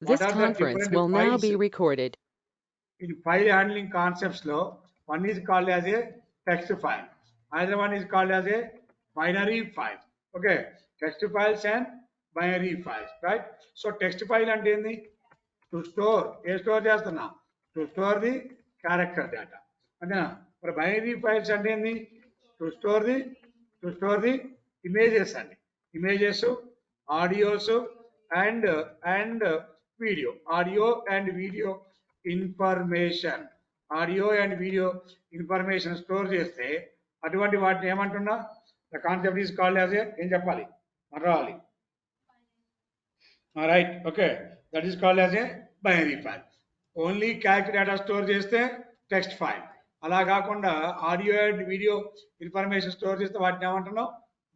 What This are the conference different will now files be recorded. in file handling concepts? One is called as a text file. Another one is called as a binary file. Okay, text files and binary files, right? So text file and to store, store చేస్తున్నా to store the character data. అంతేనా? మరి binary files అంటే ఏంది? To store the images అండి. Images, audios and video. Information. Audio and video information store చేస్తే అటువంటి వాటిని ఏమంటున్నా? The concept is called as a ఏం చెప్పాలి? మరవాలి. All right, okay. That is called as a binary file. Only calc data store చేస్తే text file. అలా కాకుండా audio and video information store చేస్తే వాటిని ఏమంటున్నాం?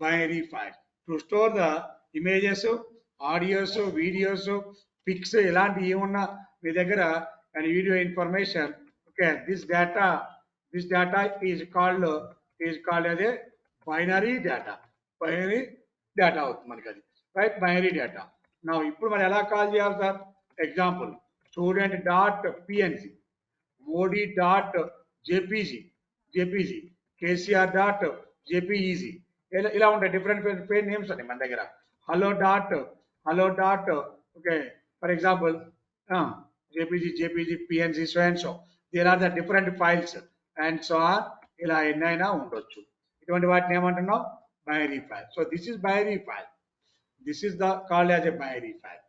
Binary file. To store the images, audios, videos, pics ఇలాంటి ఏమున్నా మీ దగ్గర and video information. Okay, this data is called as a binary data. Binary data అవుతుంది మనకి అది, రైట్? Binary data. నా ఇప్పుడు మరి ఎలా కాల్ చేయాలి sir? Example student dot PNG, Modi dot JPG, KCR dot JPEG, ఇలా ఉంటాయి డిఫరెంట్ పేర్ నేమ్స్ అండి మన దగ్గర. Hello dot okay, for example JPG PNG so and so. There are the different files and so are. ఇలా ఎన్నైనా ఉండొచ్చు. ఇటువంటి వాటిని ఏమంటున్నాం? Binary file. So this is binary file. This is called as a binary file.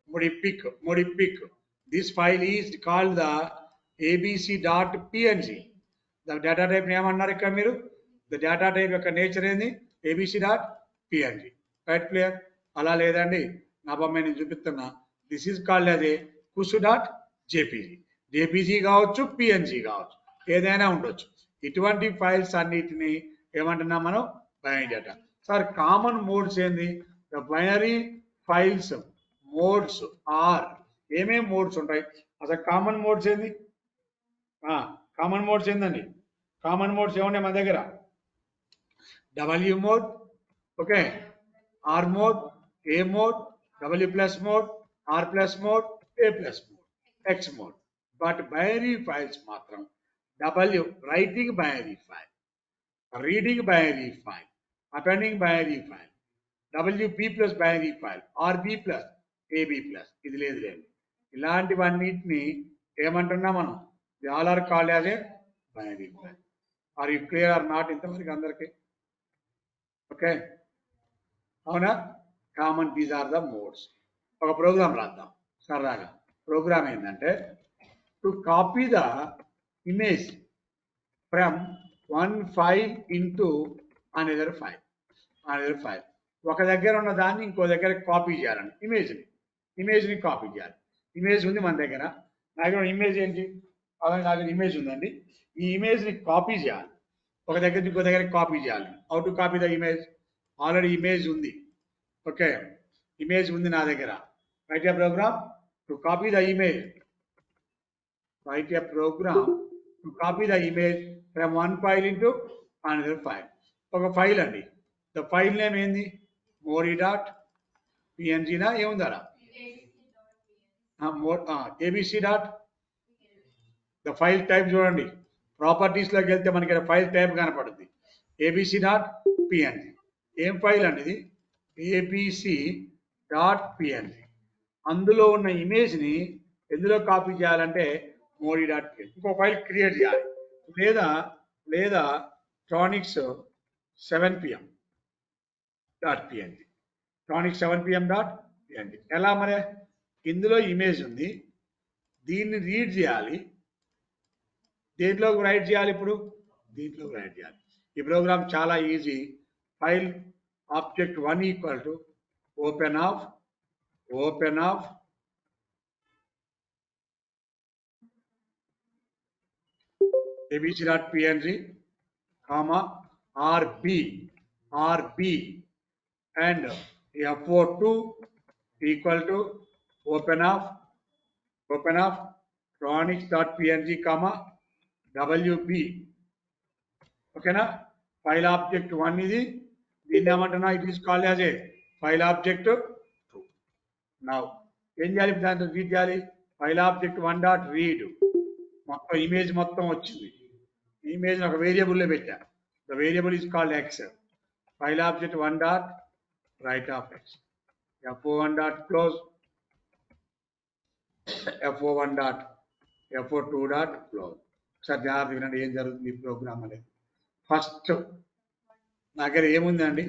Modipic. This file is called the abc.png. The data type name అన్నారు ఇక్కడ మీరు. The data type యొక్క నేచర్ ఏంది? abc.png. Right, clear? అలా లేదండి, నా బొమ్మ నేను చూపిస్తున్నా. This is called as a kusu.jpg. JPG కావచ్చు, పిఎన్జీ కావచ్చు, ఏదైనా ఉండొచ్చు. ఇటువంటి ఫైల్స్ అన్నిటిని ఏమంటున్నాం మనం? Binary data. Sir common modes ఏంది? The binary files modes are ఏమేం మోడ్స్ ఉంటాయి? అసలు కామన్ మోడ్స్ ఏంది? కామన్ మోడ్స్ ఏందండి? కామన్ మోడ్స్ ఏమున్నాయి మన దగ్గర? W mode, okay, R mode, A mode, W plus mode, R plus mode, A plus mode, X mode. But binary files మాత్రం W writing binary file, reading binary file, appending binary file, WP plus binary file, RB plus AB plus. ఇది లేదు. ఇలాంటివన్నిటిని ఏమంటున్నా మనం? They all are called as a binary file. Are you clear or not ఇంతవరకు అందరికి? Okay, అవునా? Common, these are the modes. ఒక program రాద్దాం సరదాగా. ప్రోగ్రామ్ ఏంటంటే to copy the image from one file into another file. ఒక దగ్గర ఉన్న దాన్ని ఇంకో దగ్గర కాపీ చేయాలండి. ఇమేజ్ని కాపీ చేయాలి. ఇమేజ్ ఉంది మన దగ్గర. నా దగ్గర ఇమేజ్ ఏంటి? అలాగే నా దగ్గర ఇమేజ్ ఉందండి. ఈ ఇమేజ్ని కాపీ చేయాలి, ఒక దగ్గర ఇంకో దగ్గర కాపీ చేయాలి. How to copy the image? Already image ఉంది. ఓకే, ఇమేజ్ ఉంది నా దగ్గర. Write a program to copy the image. From one file into another file. ఒక ఫైల్ అండి. ద ఫైల్ నేమ్ ఏంది? మోడీ డాట్ పిఎన్జీనా ఏముందారా? ABC dot. The file type చూడండి, ప్రాపర్టీస్లోకి వెళ్తే మనకి ఫైల్ టైప్ కనపడుతుంది. ABC dot PNG. ఏం ఫైల్ అండి ఇది? ABC dot PNG. అందులో ఉన్న ఇమేజ్ని ఎందులో కాపీ చేయాలంటే మోడీ డాట్ పిఎన్జీ. ఇంకో ఫైల్ క్రియేట్ చేయాలి. లేదా ట్రానిక్స్ 7pm dot PNG. ట్రానిక్స్ 7pm dot PNG. ఎలా మరి? ఇందులో ఇమేజ్ ఉంది, దీన్ని రీడ్ చేయాలి. దేంట్లోకి రైట్ చేయాలి? ఇప్పుడు దీంట్లోకి రైట్ చేయాలి. ఈ ప్రోగ్రామ్ చాలా easy. File object 1 equal to open of abc.png, comma rb and f42 equal to open of Tronix.png, comma wb. ఓకేనా? ఫైల్ ఆబ్జెక్ట్ 1 ఇది. దీన్ని ఏమంటున్నా? It is called as A file object 2. Now ఏం చేయాలి దాంట్లో రీడ్ చేయాలి file object 1.read మొత్తం image మొత్తం వచ్చింది ఇమేజ్ ఒక వేరియబుల్లో పెట్టా the variable is called X file object 1.write of x fo1.close fo2.close ఒకసారి జాగ్రత్త వినండి ఏం జరుగుతుంది ఈ ప్రోగ్రామ్ అనేది ఫస్ట్ నా దగ్గర ఏముందండి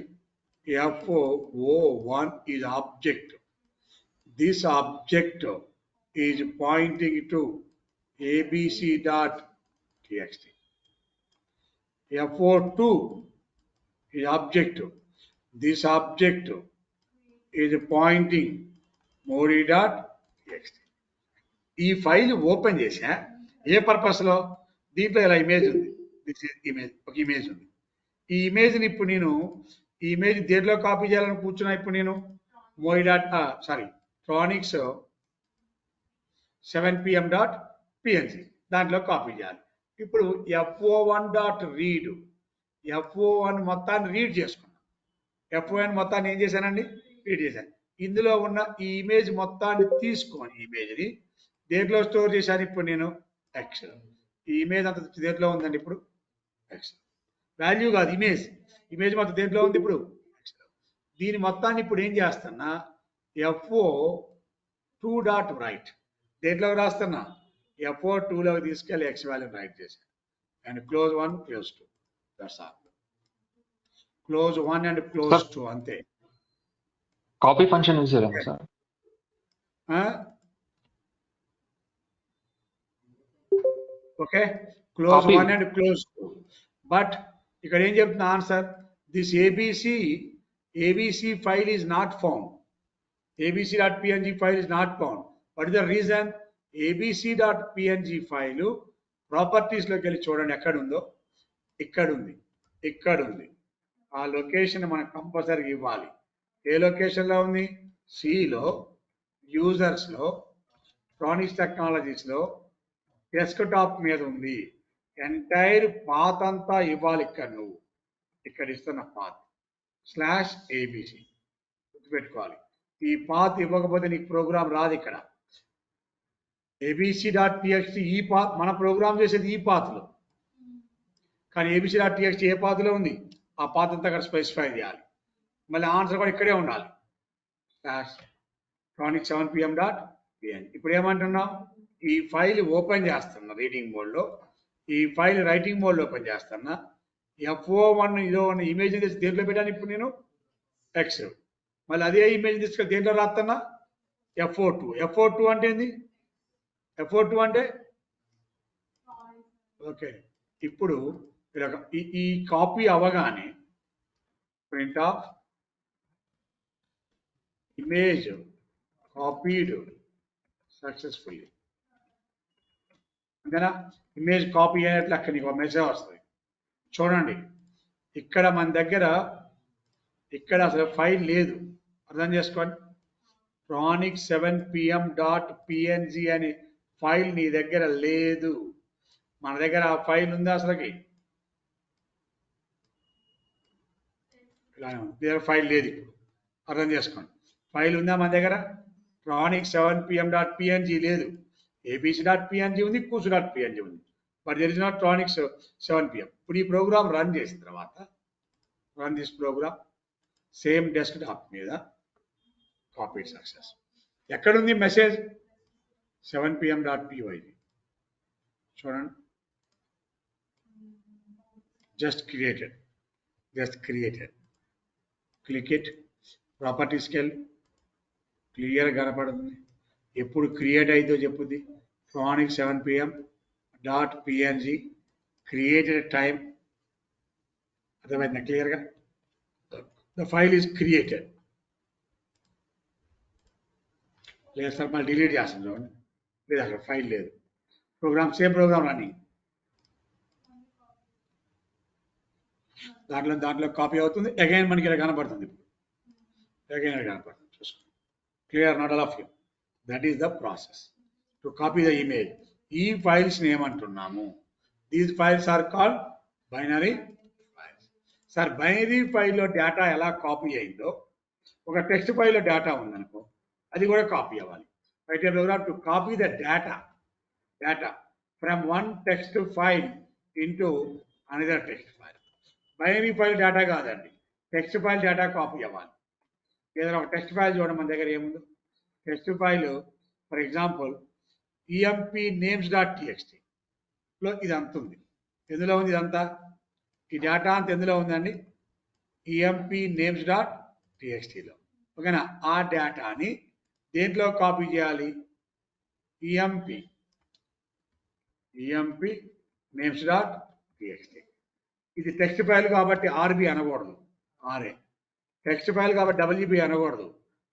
fo1 is object this object is pointing to abc.txt fo2 is object this object is pointing modi.txt ఈ ఫైల్ ఓపెన్ చేసా ఏ పర్పస్ లో దీంట్లో ఇలా ఇమేజ్ ఉంది దిస్ ఇస్ ఇమేజ్ ఒక ఇమేజ్ ఉంది ఈ ఇమేజ్ని ఇప్పుడు నేను ఈ ఇమేజ్ దేంట్లో కాపీ చేయాలని కూర్చున్నా ఇప్పుడు నేను ట్రానిక్స్ 7pm.png దాంట్లో కాపీ చేయాలి ఇప్పుడు fo1.read fo1 మొత్తాన్ని రీడ్ చేసుకున్నాను fo1 మొత్తాన్ని ఏం చేశానండి రీడ్ చేశాను ఇందులో ఉన్న ఈ ఇమేజ్ మొత్తాన్ని తీసుకొని ఇమేజ్ని దేంట్లో స్టోర్ చేశాను ఇప్పుడు నేను ఎక్స్ ఈ ఇమేజ్ అంత దేంట్లో ఉందండి ఇప్పుడు ఎక్స్ వాల్యూ కాదు ఇమేజ్ మొత్తం దేంట్లో ఉంది ఇప్పుడు దీని మొత్తాన్ని ఇప్పుడు ఏం చేస్తున్నా fo2.write దేంట్లోకి రాస్తున్నా fo2లోకి తీసుకెళ్ళి ఎక్స్ వాల్యూని రైట్ చేశాను and close 1 close 2 that's all close 1 and close 2 అంతే కాపీ ఫంక్షన్ యూజ్ చేయాలి sir okay close 1 and close 2 but ఇక్కడ ఏం చెప్తున్నా answer this ABC file is not found abc.png file is not found what is the reason abc.png file properties లోకి వెళ్ళి చూడండి ఎక్కడ ఉందో ఇక్కడ ఉంది ఆ లొకేషన్ మనం కంపల్సరీగా ఇవ్వాలి ఏ లొకేషన్ లో ఉంది సిలో యూజర్స్ లో ట్రానిక్స్ టెక్నాలజీస్ లో డెస్క్టాప్ మీద ఉంది ఎంటైర్ పాత్ అంతా ఇవ్వాలి ఇక్కడ నువ్వు ఇక్కడ ఇస్తున్న పాత్ /abc గుర్తుపెట్టుకోవాలి ఈ పాత్ ఇవ్వకపోతే నీకు ప్రోగ్రామ్ రాదు ఇక్కడ abc.txt ఈ పాత్ మన ప్రోగ్రామ్ చేసేది ఈ పాత్లో కానీ abc.txt ఏ పాత్లో ఉంది ఆ పాత్ అంతా అక్కడ స్పెసిఫై చేయాలి మళ్ళీ ఆన్సర్ కూడా ఇక్కడే ఉండాలి ట్రానిక్స్ 7pm.png ఇప్పుడు ఏమంటున్నాం ఈ ఫైల్ ఓపెన్ చేస్తున్నా రీడింగ్ మోడ్లో ఈ ఫైల్ రైటింగ్ మోడ్లో ఓపెన్ చేస్తున్నా fo1 ఇదో ఇమేజ్ తీసి దేంట్లో పెట్టాను ఇప్పుడు నేను ఎక్స్ మళ్ళీ అదే ఇమేజ్ తీసుకొని దేంట్లో రాస్తున్నా fo2 అంటే ఏంది fo2 అంటే ఓకే ఇప్పుడు ఈ కాపీ అవ్వగానే print of image copied successfully అంతేనా ఇమేజ్ కాపీ అయినట్లు అక్కడ నీకు మెసేజ్ వస్తుంది చూడండి ఇక్కడ మన దగ్గర ఇక్కడ అసలు ఫైల్ లేదు అర్థం చేసుకోండి ట్రానిక్స్ 7pm.png అనే ఫైల్ నీ దగ్గర లేదు మన దగ్గర ఆ ఫైల్ ఉందా అసలుకి దగ్గర ఫైల్ లేదు ఇప్పుడు అర్థం చేసుకోండి ఫైల్ ఉందా మన దగ్గర ట్రానిక్స్ 7pm.png లేదు abc.png ఉంది కూసు.png ఉంది బట్ దెర్ ఇస్ నాట్ ట్రానిక్స్ 7pm ఇప్పుడు ఈ ప్రోగ్రామ్ రన్ చేసిన తర్వాత run this program same desktop మీద కాపీడ్ సక్సెస్ ఎక్కడుంది మెసేజ్ 7pm.py చూడండి జస్ట్ క్రియేటెడ్ క్లిక్ ఇట్ ప్రాపర్టీస్కి వెళ్ళి క్లియర్ కనపడుతుంది ఎప్పుడు క్రియేట్ అయితో చెప్పుద్ది ట్రానిక్స్ 7pm.png క్రియేటెడ్ టైం అర్థమైందా క్లియర్గా ద ఫైల్ ఈజ్ క్రియేటెడ్ లేదు సార్ మళ్ళీ డిలీట్ చేస్తాం చూడండి లేదు అక్కడ ఫైల్ లేదు సేమ్ ప్రోగ్రామ్ రన్నింగ్ దాంట్లో కాపీ అవుతుంది అగైన్ మనకి ఇలా కనపడుతుంది ఇప్పుడు అగైన్ కనపడుతుంది చూసుకోండి clear not all of you that is the process to copy the image ఈ ఫైల్స్ ఏమంటున్నాము these files are called binary files sir binary ఫైల్లో డేటా ఎలా కాపీ అయిందో ఒక టెక్స్ట్ ఫైల్లో డేటా ఉందనుకో అది కూడా కాపీ అవ్వాలి right hand program to copy the data from one text file into another text file. Binary file data కాదండి, టెక్స్ట్ ఫైల్ డేటా కాపీ అవ్వాలి. ఏదైనా ఒక టెక్స్ట్ ఫైల్ చూడండి, మన దగ్గర ఏముంది text file. For example EMP names dot టీఎక్స్టీలో ఇది అంత ఉంది. ఎందులో ఉంది ఇదంతా? ఈ డేటా అంత ఎందులో ఉందండి? ఈఎంపీ నేమ్స్ డాట్ టీఎక్స్టీలో. ఓకేనా? ఆ డేటాని దేంట్లో కాపీ చేయాలి? EMP names dot TXT. ఇది టెక్స్ట్ ఫైల్ కాబట్టి ఆర్బి అనకూడదు, ఆర్ఏ. టెక్స్ట్ ఫైల్ కాబట్టి డబ్ల్యూబి అనకూడదు.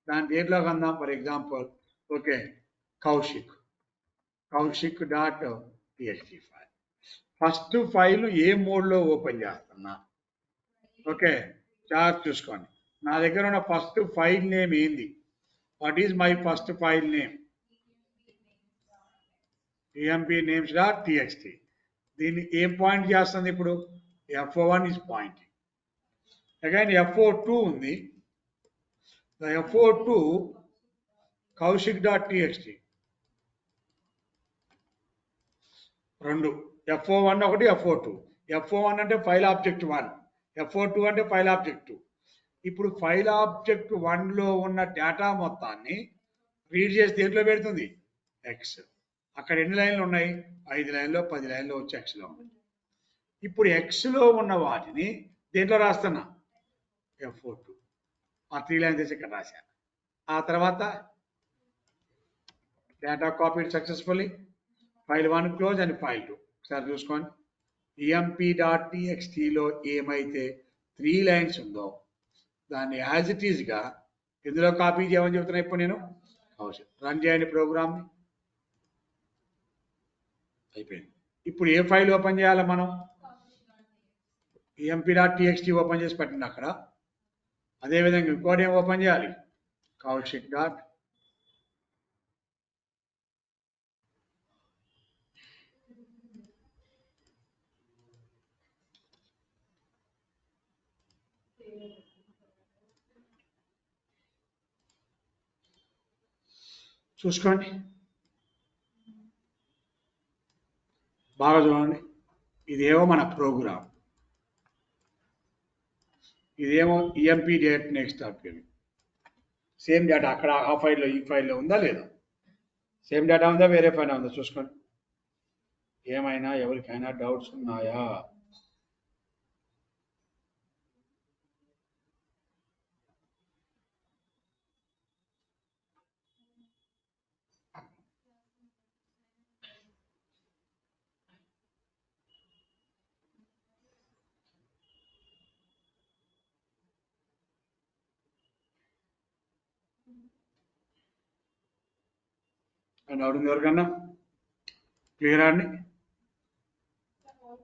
దాని దేంట్లోకి అందాం? For example okay Kaushik dot TXT file. First file ఏ మోడ్లో ఓపెన్ చేస్తున్నా? ఓకే, చార్ట్ చూసుకోండి. నా దగ్గర ఉన్న ఫస్ట్ ఫైల్ నేమ్ ఏంది? What is my first file name? EMP names dot TXT. దీన్ని ఏం పాయింట్ చేస్తుంది ఇప్పుడు? FO1 is pointing. Again FO2 ఉంది. The FO2 kaushik.txt. రెండు FO1 ఒకటి FO2. FO1 అంటే ఫైల్ ఆబ్జెక్ట్ 1, FO2 అంటే ఫైల్ ఆబ్జెక్ట్ 2. ఇప్పుడు ఫైల్ ఆబ్జెక్ట్ 1లో ఉన్న డేటా మొత్తాన్ని రీడ్ చేసి దేంట్లో పెడుతుంది? ఎక్స్. అక్కడ ఎన్ని లైన్లు ఉన్నాయి? 5 లైన్లో 10 లైన్లో వచ్చి ఎక్స్లో ఉన్నాయి. ఇప్పుడు ఎక్స్లో ఉన్న వాటిని దేంట్లో రాస్తున్నా? FO2. ఆ 3 లైన్స్ తెచ్చి ఇక్కడ రాశాను. ఆ తర్వాత data copied successfully. File 1 close and file 2 ఒకసారి చూసుకోండి. emp.txtలో ఏమైతే 3 లైన్స్ ఉందో దాన్ని యాజ్ ఇట్ ఈజ్గా ఎందులో కాపీ చేయమని చెబుతున్నా ఇప్పుడు నేను? రన్ చేయండి ప్రోగ్రామ్ని. అయిపోయింది. ఇప్పుడు ఏ ఫైల్ ఓపెన్ చేయాలి మనం? emp.txt ఓపెన్ చేసి పెట్టండి అక్కడ. అదేవిధంగా ఇంకోటి ఏం ఓపెన్ చేయాలి? కౌశిక్ డాట్ చూసుకోండి, బాగా చూడండి. ఇదేమో మన ప్రోగ్రామ్, ఇదేమో EMP date next dot. Same data అక్కడ ఆ ఫైల్లో ఈ ఫైల్లో ఉందా లేదా? సేమ్ డేటా ఉందా, వేరే ఫైల్ ఉందా? చూసుకోండి. ఏమైనా ఎవరికైనా డౌట్స్ ఉన్నాయా? డౌట్ ఉంది ఎవరికన్నా? క్లియరా అండి?